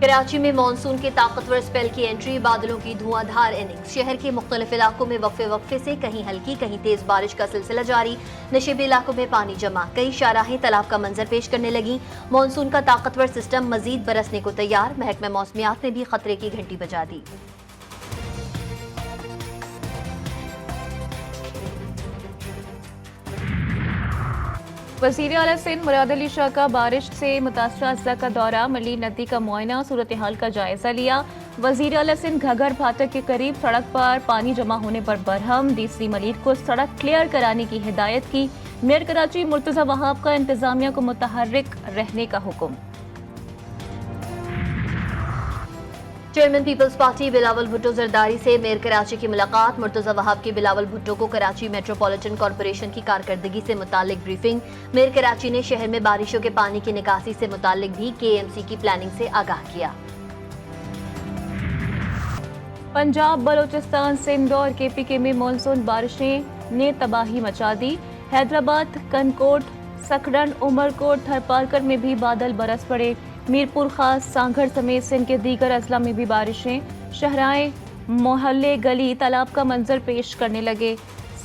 کراچی میں مانسون کے طاقتور اسپیل کی انٹری، بادلوں کی دھواں اننگز، شہر کے مختلف علاقوں میں وقفے سے کہیں ہلکی کہیں تیز بارش کا سلسلہ جاری، نشیبی علاقوں میں پانی جمع، کئی شاہراہیں تالاب کا منظر پیش کرنے لگیں، مانسون کا طاقتور سسٹم مزید برسنے کو تیار، محکمہ موسمیات نے بھی خطرے کی گھنٹی بجا دی۔ وزیر اعلیٰ سندھ مراد علی شاہ کا بارش سے متاثرہ اضلاع کا دورہ، ملی ندی کا معائنہ، صورتحال کا جائزہ لیا۔ وزیر اعلیٰ سندھ گھگر پھاٹک کے قریب سڑک پر پانی جمع ہونے پر برہم، ڈی سی ملیر کو سڑک کلیئر کرانے کی ہدایت کی۔ میئر کراچی مرتضی وہاب کا انتظامیہ کو متحرک رہنے کا حکم۔ چیئرمین پیپلز پارٹی بلاول بھٹو زرداری سے میئر کراچی کی ملاقات، مرتضی وہاب کی بلاول بھٹو کو کراچی میٹروپولیٹن کارپوریشن کی کارکردگی سے متعلق بریفنگ۔ میئر کراچی نے شہر میں بارشوں کے پانی کی نکاسی سے متعلق بھی کے ایم سی کی پلاننگ سے آگاہ کیا۔ پنجاب، بلوچستان، سندھ اور کے پی کے میں مانسون بارشیں نے تباہی مچا دی۔ حیدرآباد، کنکوٹ، سکھڑن، عمرکوٹ، تھرپارکر میں بھی بادل برس پڑے۔ میرپور خاص، سانگھڑ سمیت سندھ کے دیگر اضلاع میں بھی بارشیں، شہرائیں، محلے، گلی تالاب کا منظر پیش کرنے لگے۔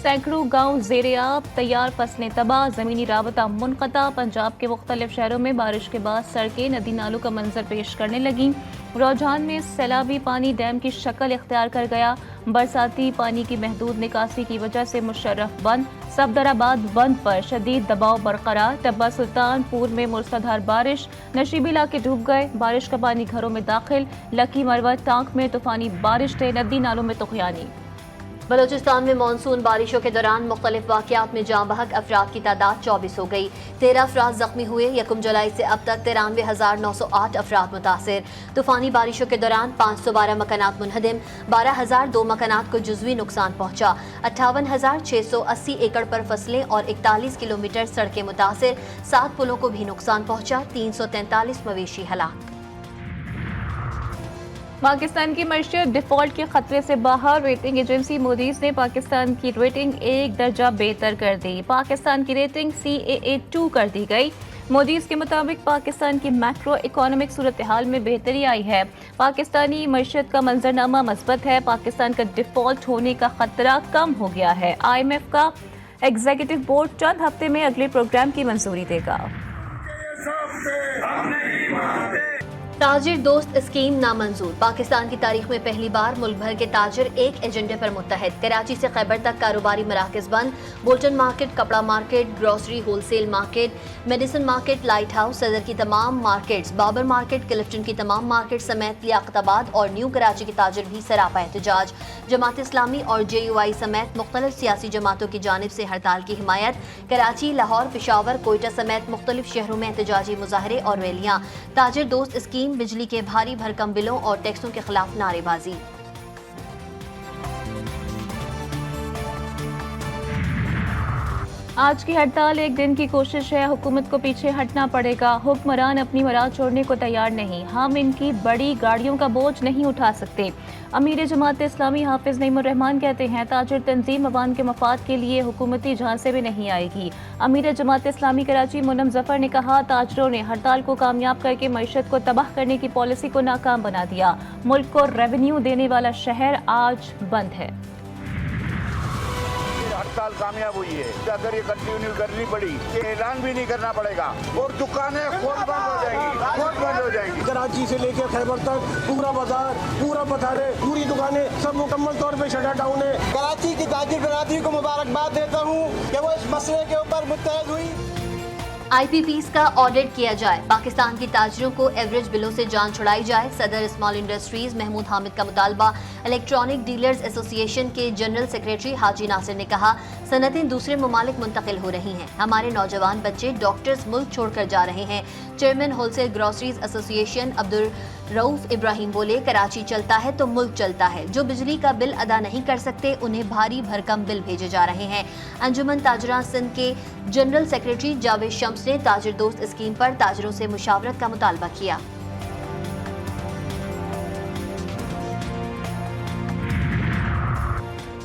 سینکڑوں گاؤں زیر آب، تیار فصلیں تباہ، زمینی رابطہ منقطع۔ پنجاب کے مختلف شہروں میں بارش کے بعد سڑکیں ندی نالوں کا منظر پیش کرنے لگیں۔ روجان میں سیلابی پانی ڈیم کی شکل اختیار کر گیا۔ برساتی پانی کی محدود نکاسی کی وجہ سے مشرف بند، صفدر آباد بند پر شدید دباؤ برقرار۔ ٹبہ سلطان پور میں موسلادھار بارش، نشیبی علاقے ڈوب گئے، بارش کا پانی گھروں میں داخل۔ لکی مروت ٹانک میں طوفانی بارش سے ندی نالوں میں طغیانی۔ بلوچستان میں مانسون بارشوں کے دوران مختلف واقعات میں جاں بحق افراد کی تعداد 24 ہو گئی، 13 افراد زخمی ہوئے۔ یکم جولائی سے اب تک 93,908 افراد متاثر۔ طوفانی بارشوں کے دوران 512 مکانات منہدم، 12,002 مکانات کو جزوی نقصان پہنچا، 58,680 ایکڑ پر فصلیں اور 41 کلومیٹر سڑکیں متاثر، 7 پلوں کو بھی نقصان پہنچا، 343 مویشی ہلاک۔ پاکستان کی معیشت ڈیفالٹ کے خطرے سے باہر، ریٹنگ ایجنسی موڈیز نے پاکستان کی ریٹنگ 1 درجہ بہتر کر دی۔ پاکستان کی ریٹنگ CAA2 کر دی گئی۔ موڈیز کے مطابق پاکستان کی میکرو اکنامک صورتحال میں بہتری آئی ہے۔ پاکستانی معیشت کا منظرنامہ مثبت ہے۔ پاکستان کا ڈیفالٹ ہونے کا خطرہ کم ہو گیا ہے۔ IMF کا ایگزیکٹو بورڈ چند ہفتے میں اگلے پروگرام کی منظوری دے گا۔ تاجر دوست اسکیم نامنظور، پاکستان کی تاریخ میں پہلی بار ملک بھر کے تاجر ایک ایجنڈے پر متحد۔ کراچی سے خیبر تک کاروباری مراکز بند، بولٹن مارکیٹ، کپڑا market, grocery wholesale market, medicine market, lighthouse, Saddar کی تمام مارکیٹس، بابر مارکیٹ، کلفٹن کی تمام مارکیٹ سمیت لیاقت آباد اور نیو کراچی کے تاجر بھی سراپا احتجاج۔ جماعت اسلامی اور JUI سمیت مختلف سیاسی جماعتوں کی جانب سے ہڑتال کی حمایت۔ کراچی، لاہور، پشاور، کوئٹہ سمیت مختلف شہروں میں احتجاجی مظاہرے اور ریلیاں۔ تاجر دوست اسکیم، بجلی کے بھاری بھرکم بلوں اور ٹیکسوں کے خلاف نعرے بازی۔ آج کی ہڑتال ایک دن کی کوشش ہے، حکومت کو پیچھے ہٹنا پڑے گا۔ حکمران اپنی مراد چھوڑنے کو تیار نہیں، ہم ان کی بڑی گاڑیوں کا بوجھ نہیں اٹھا سکتے۔ امیر جماعت اسلامی حافظ نعیم الرحمان کہتے ہیں تاجر تنظیم عوام کے مفاد کے لیے حکومتی جھانسے میں نہیں آئے گی۔ امیر جماعت اسلامی کراچی مونم ظفر نے کہا تاجروں نے ہڑتال کو کامیاب کر کے معیشت کو تباہ کرنے کی پالیسی کو ناکام بنا دیا۔ ملک کو ریونیو دینے والا شہر آج بند ہے۔ ہڑتال کامیاب ہوئی ہے، اگر یہ کنٹینیو کرنی پڑی یہ اعلان بھی نہیں کرنا پڑے گا اور دکانیں خود بند ہو جائیں گی، خود بند ہو جائیں گی۔ کراچی سے لے کے خیبر تک پورا بازار، پورا پتھارے، پوری دکانیں سب مکمل طور پہ شٹ ڈاؤن ہے۔ کراچی کی تاجر برادری کو مبارکباد دیتا ہوں کہ وہ اس مسئلے کے اوپر متحد ہوئی۔ IPPs کا آڈٹ کیا جائے، پاکستان کی تاجروں کو ایوریج بلوں سے جان چھڑائی جائے، صدر اسمال انڈسٹریز محمود حامد کا مطالبہ۔ الیکٹرانک ڈیلرز ایسوسی ایشن کے جنرل سیکریٹری حاجی ناصر نے کہا صنعتیں دوسرے ممالک منتقل ہو رہی ہیں، ہمارے نوجوان بچے ڈاکٹرز ملک چھوڑ کر جا رہے ہیں۔ چیئرمین ہول سیل گروسریز ایسوسی ایشن عبدالرؤف ابراہیم بولے کراچی چلتا ہے تو ملک چلتا ہے، جو بجلی کا بل ادا نہیں کر سکتے انہیں بھاری بھرکم بل بھیجے جا رہے ہیں۔ انجمن تاجران سندھ کے جنرل سیکریٹری جاوید شمس نے تاجر دوست اسکیم پر تاجروں سے مشاورت کا مطالبہ کیا۔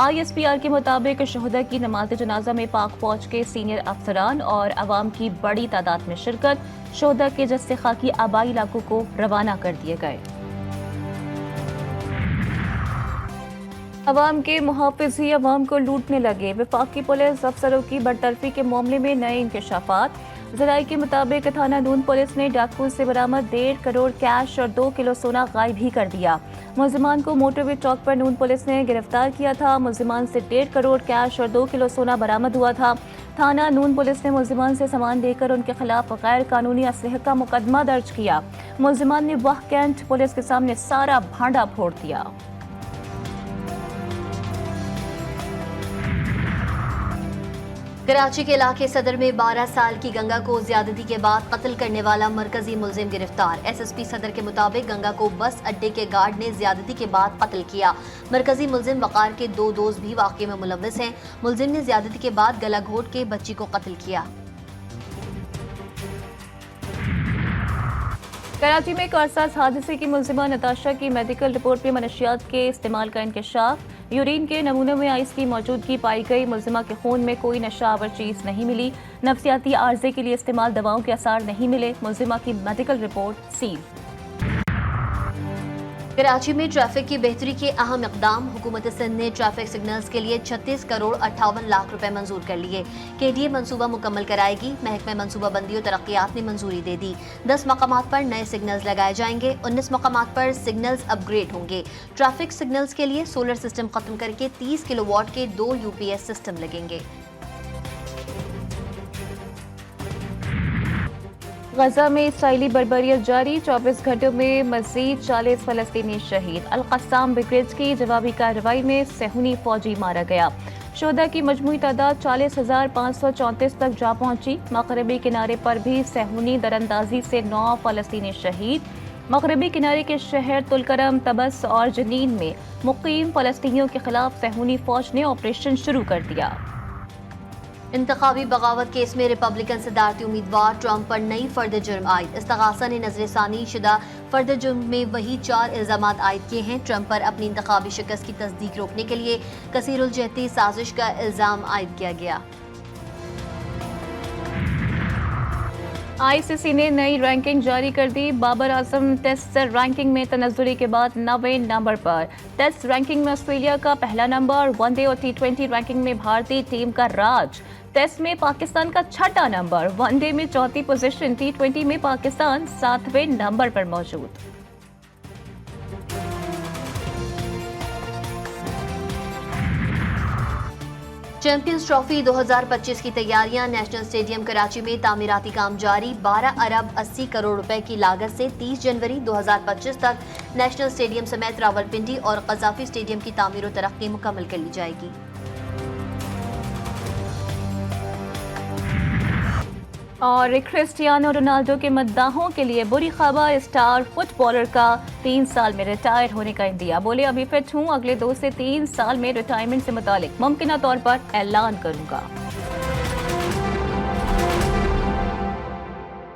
ISPR کے مطابق شہداء کی نماز جنازہ میں پاک فوج کے سینئر افسران اور عوام کی بڑی تعداد میں شرکت، شہداء کے جثے خاکی آبائی علاقوں کو روانہ کر دیے گئے۔ عوام کے محافظ ہی عوام کو لوٹنے لگے، وفاقی پولیس افسروں کی برطرفی کے معاملے میں نئے انکشافات۔ ذرائع کے مطابق تھانہ نون پولیس نے ڈاکو سے برآمد 1.5 کروڑ کیش اور 2 کلو سونا غائب ہی کر دیا۔ ملزمان کو موٹر وے چوک پر نون پولیس نے گرفتار کیا تھا۔ ملزمان سے 1.5 کروڑ کیش اور 2 کلو سونا برآمد ہوا تھا۔ تھانہ نون پولیس نے ملزمان سے سامان دے کر ان کے خلاف غیر قانونی اسلحے کا مقدمہ درج کیا۔ ملزمان نے واہ کینٹ پولیس کے سامنے سارا بھانڈا پھوڑ دیا۔ کراچی کے علاقے صدر میں 12 سال کی گنگا کو زیادتی کے بعد قتل کرنے والا مرکزی ملزم گرفتار۔ SSP صدر کے مطابق گنگا کو بس اڈے کے گارڈ نے زیادتی کے بعد قتل کیا۔ مرکزی ملزم وقار کے 2 دوست بھی واقعے میں ملوث ہیں۔ ملزم نے زیادتی کے بعد گلا گھونٹ کے بچی کو قتل کیا۔ کراچی میں کارساز حادثے کی ملزمہ نتاشا کی میڈیکل رپورٹ میں منشیات کے استعمال کا انکشاف۔ یورین کے نمونوں میں آئس کی موجودگی پائی گئی۔ ملزمہ کے خون میں کوئی نشہ آور چیز نہیں ملی۔ نفسیاتی عارضے کے لیے استعمال دواؤں کے آثار نہیں ملے۔ ملزمہ کی میڈیکل رپورٹ سیل۔ کراچی میں ٹریفک کی بہتری کے اہم اقدام۔ حکومت سندھ نے ٹریفک سگنلز کے لیے 36 کروڑ 58 لاکھ روپے منظور کر لیے۔ KDA منصوبہ مکمل کرائے گی۔ محکمہ منصوبہ بندی و ترقیات نے منظوری دے دی۔ 10 مقامات پر نئے سگنلز لگائے جائیں گے۔ 19 مقامات پر سگنلز اپ گریڈ ہوں گے۔ ٹریفک سگنلز کے لیے سولر سسٹم ختم کر کے 30 کلو واٹ کے 2 UPS سسٹم لگیں گے۔ غزہ میں اسرائیلی بربریت جاری، 24 گھنٹوں میں مزید 40 فلسطینی شہید۔ القسام بریگیڈ کی جوابی کارروائی میں صہیونی فوجی مارا گیا۔ شہداء کی مجموعی تعداد 40,534 تک جا پہنچی۔ مغربی کنارے پر بھی صہیونی دراندازی سے 9 فلسطینی شہید۔ مغربی کنارے کے شہر تلکرم، طبس اور جنین میں مقیم فلسطینیوں کے خلاف صہیونی فوج نے آپریشن شروع کر دیا۔ انتخابی بغاوت کیس میں ریپبلکن صدارتی امیدوار ٹرمپ پر نئی فرد جرم عائد۔ استغاثہ نے نظر ثانی شدہ فرد جرم میں وہی 4 الزامات عائد کیے ہیں۔ ٹرمپ پر اپنی انتخابی شکست کی تصدیق روکنے کے لیے کثیر الجہتی سازش کا الزام عائد کیا گیا۔ ICC نے نئی رینکنگ جاری کر دی۔ بابر اعظم ٹیسٹ رینکنگ میں تنزلی کے بعد 9ویں نمبر پر۔ ٹیسٹ رینکنگ میں آسٹریلیا کا پہلا نمبر، ون ڈے اور T20 رینکنگ میں بھارتی ٹیم کا راج۔ ٹیسٹ میں پاکستان کا 6واں نمبر، ون ڈے میں 4تھی پوزیشن، T20 میں پاکستان 7ویں نمبر پر موجود۔ چیمپئنز ٹرافی 2025 کی تیاریاں۔ نیشنل اسٹیڈیم کراچی میں تعمیراتی کام جاری۔ 12 ارب 80 کروڑ روپے کی لاگت سے 30 جنوری 2025 تک نیشنل اسٹیڈیم سمیت راولپنڈی اور قذافی اسٹیڈیم کی تعمیر و ترقی مکمل کر لی جائے گی۔ اور کرسٹیانو رونالڈو کے مداحوں کے لیے بری خبر، اسٹار فٹ بالر کا 3 سال میں ریٹائر ہونے کا اندیا۔ بولے ابھی فٹ ہوں، اگلے 2 سے 3 سال میں ریٹائرمنٹ سے متعلق ممکنہ طور پر اعلان کروں گا۔